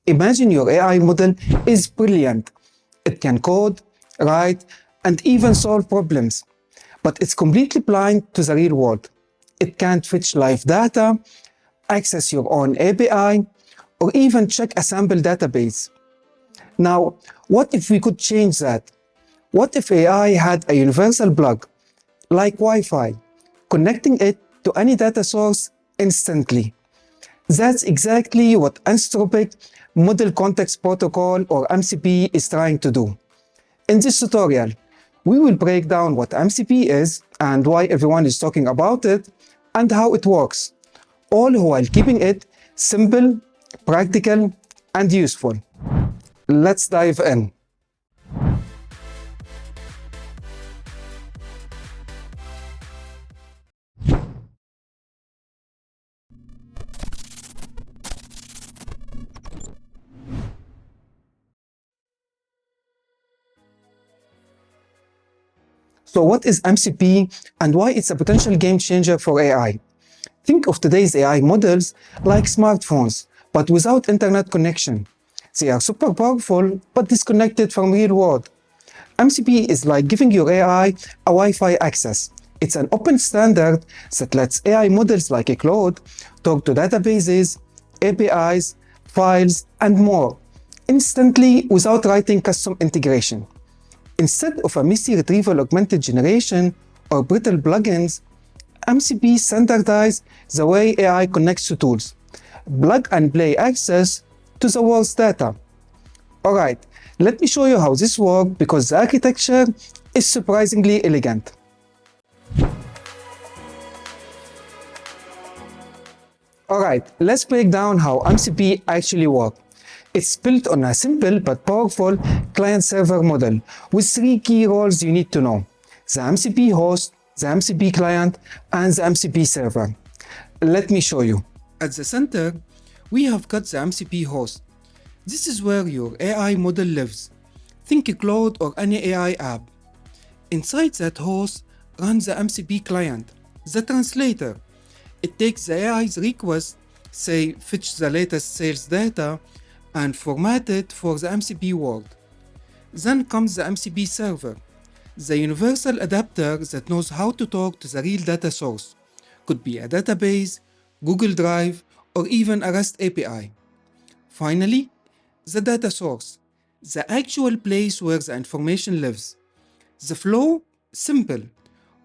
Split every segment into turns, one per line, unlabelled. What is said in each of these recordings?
Imagine your AI model is brilliant. It can code, write, and even solve problems. But it's completely blind to the real world. It can't fetch live data, access your own API, or even check a sample database. Now, what if we could change that? What if AI had a universal plug, like Wi-Fi, connecting it to any data source instantly? That's exactly what Anthropic Model Context Protocol, or MCP, is trying to do. In this tutorial, we will break down what MCP is and why everyone is talking about it and how it works, all while keeping it simple, practical, and useful. Let's dive in. So what is MCP and why it's a potential game changer for AI? Think of today's AI models like smartphones, but without internet connection. They are super powerful, but disconnected from real world. MCP is like giving your AI a Wi-Fi access. It's an open standard that lets AI models like a Claude talk to databases, APIs, files, and more instantly without writing custom integration. Instead of a messy retrieval augmented generation or brittle plugins, MCP standardizes the way AI connects to tools, plug-and-play access to the world's data. Alright, let me show you how this works because the architecture is surprisingly elegant. Alright, let's break down how MCP actually works. It's built on a simple but powerful client-server model with three key roles you need to know: the MCP host, the MCP client, and the MCP server. Let me show you. At the center, we have got the MCP host. This is where your AI model lives. Think Claude or any AI app. Inside that host runs the MCP client, the translator. It takes the AI's request, say fetch the latest sales data, and format it for the MCP world. Then comes the MCP server, the universal adapter that knows how to talk to the real data source. Could be a database, Google Drive, or even a REST API. Finally, the data source, the actual place where the information lives. The flow? Simple.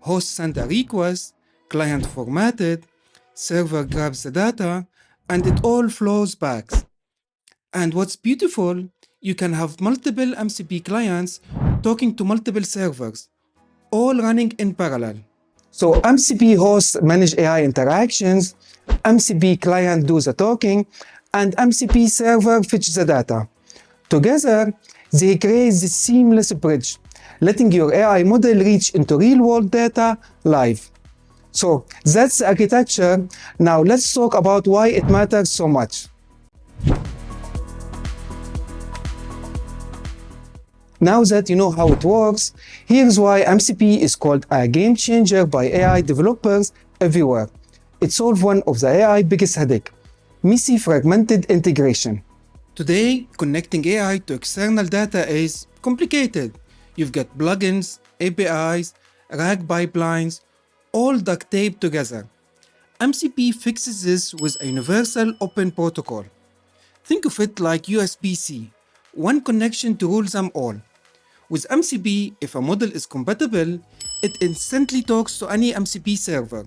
Host sends a request, client formatted, server grabs the data, and it all flows back. And what's beautiful, you can have multiple MCP clients talking to multiple servers, all running in parallel. So MCP hosts manage AI interactions, MCP client does the talking, and MCP server fetches the data. Together, they create this seamless bridge, letting your AI model reach into real-world data live. So that's the architecture. Now let's talk about why it matters so much. Now that you know how it works, here's why MCP is called a game changer by AI developers everywhere. It solves one of the AI biggest headache: messy fragmented integration. Today, connecting AI to external data is complicated. You've got plugins, APIs, RAG pipelines, all duct taped together. MCP fixes this with a universal open protocol. Think of it like USB-C, one connection to rule them all. With MCP, if a model is compatible, it instantly talks to any MCP server.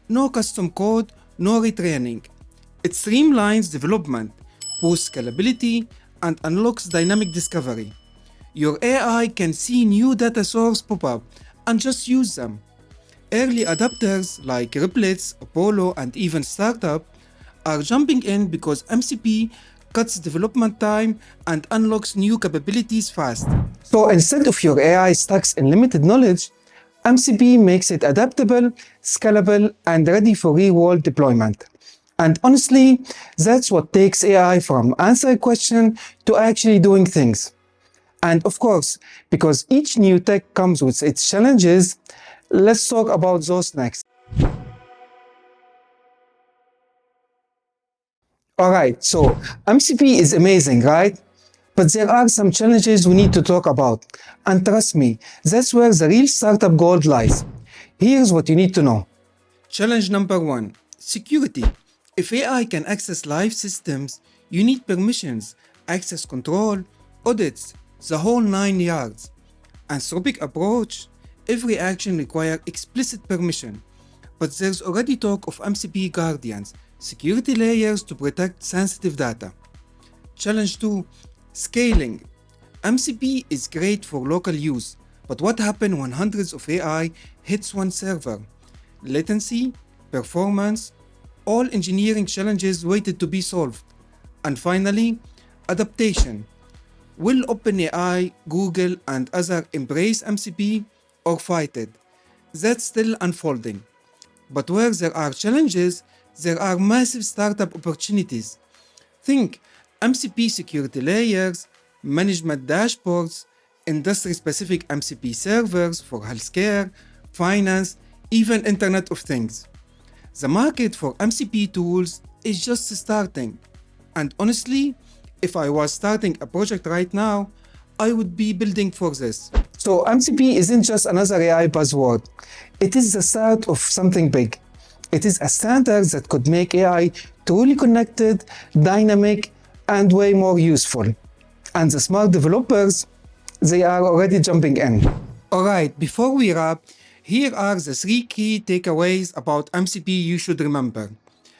No custom code, no retraining. It streamlines development, boosts scalability, and unlocks dynamic discovery. Your AI can see new data sources pop up and just use them. Early adopters like Riplets, Apollo, and even Startup are jumping in because MCP cuts development time and unlocks new capabilities fast. So instead of your AI stuck in limited knowledge, MCP makes it adaptable, scalable, and ready for real-world deployment. And honestly, that's what takes AI from answering questions to actually doing things. And of course, because each new tech comes with its challenges, let's talk about those next. Alright, so MCP is amazing, right? But there are some challenges we need to talk about. And trust me, that's where the real startup gold lies. Here's what you need to know. Challenge number 1. Security. If AI can access live systems, you need permissions, access control, audits, the whole 9 yards. Anthropic approach. Every action requires explicit permission. But there's already talk of MCP guardians, security layers to protect sensitive data. Challenge 2. Scaling. MCP is great for local use, but what happens when hundreds of AI hits one server? Latency, performance, all engineering challenges waited to be solved. And finally, adaptation. Will OpenAI, Google, and others embrace MCP or fight it? That's still unfolding. But where there are challenges, there are massive startup opportunities. Think MCP security layers, management dashboards, industry-specific MCP servers for healthcare, finance, even Internet of Things. The market for MCP tools is just starting. And honestly, if I was starting a project right now, I would be building for this. So MCP isn't just another AI buzzword. It is the start of something big. It is a standard that could make AI truly connected, dynamic, and way more useful. And the smart developers, they are already jumping in. Alright, before we wrap, here are the 3 key takeaways about MCP you should remember.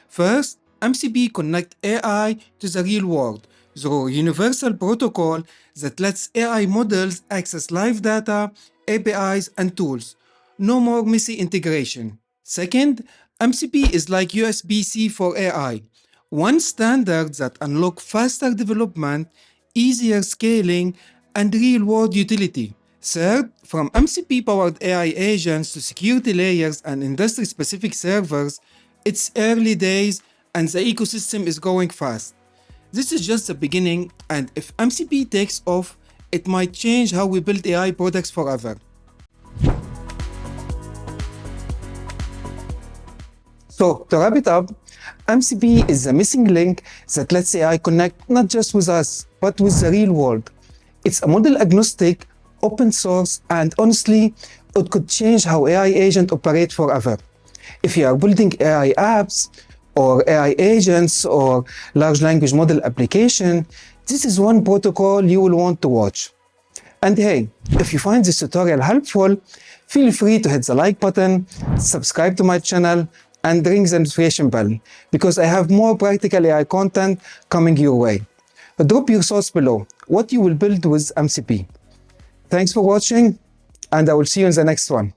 First, MCP connects AI to the real world through a universal protocol that lets AI models access live data, APIs, and tools. No more messy integration. Second, MCP is like USB-C for AI. One standard that unlocks faster development, easier scaling, and real-world utility. Third, from MCP-powered AI agents to security layers and industry-specific servers, it's early days and the ecosystem is growing fast. This is just the beginning, and if MCP takes off, it might change how we build AI products forever. So, to wrap it up, MCP is the missing link that lets AI connect not just with us, but with the real world. It's a model agnostic, open source, and honestly, it could change how AI agents operate forever. If you are building AI apps, or AI agents, or large language model application, this is one protocol you will want to watch. And hey, if you find this tutorial helpful, feel free to hit the like button, subscribe to my channel, and ring the notification bell, because I have more practical AI content coming your way. Drop your thoughts below, what you will build with MCP. Thanks for watching, and I will see you in the next one.